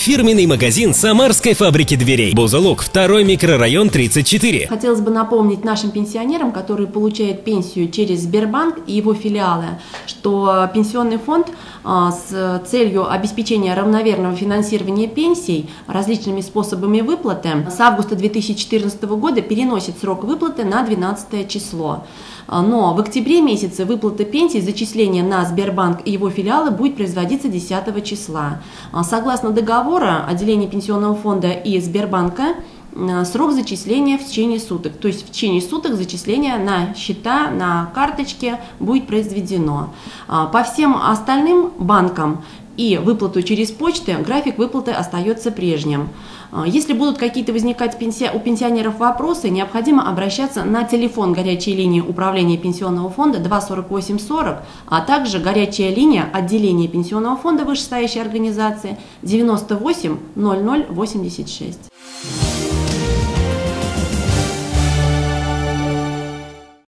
Фирменный магазин Самарской фабрики дверей. Бузулук, 2-й микрорайон, 34. Хотелось бы напомнить нашим пенсионерам, которые получают пенсию через Сбербанк и его филиалы, что пенсионный фонд с целью обеспечения равномерного финансирования пенсий различными способами выплаты с августа 2014 года переносит срок выплаты на 12 число. Но в октябре месяце выплата пенсий, зачисление на Сбербанк и его филиалы будет производиться 10 числа. Согласно договору отделения пенсионного фонда и Сбербанка, срок зачисления в течение суток. То есть в течение суток зачисление на счета, на карточке будет произведено. По всем остальным банкам и выплату через почту график выплаты остается прежним. Если будут какие-то возникать у пенсионеров вопросы, необходимо обращаться на телефон горячей линии управления пенсионного фонда 24840, а также горячая линия отделения пенсионного фонда вышестоящей организации 98 00 86.